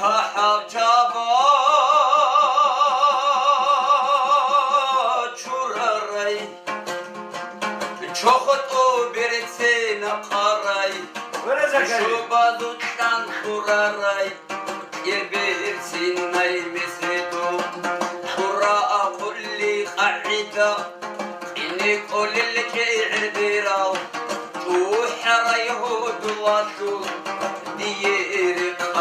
kahal çaba çuraray çok o birisine karay şu bazuttan çuraray يلبسين يمسدو قراء كل قاعدة إني كل الكيع البيراو وحرا يهود واتو ديرك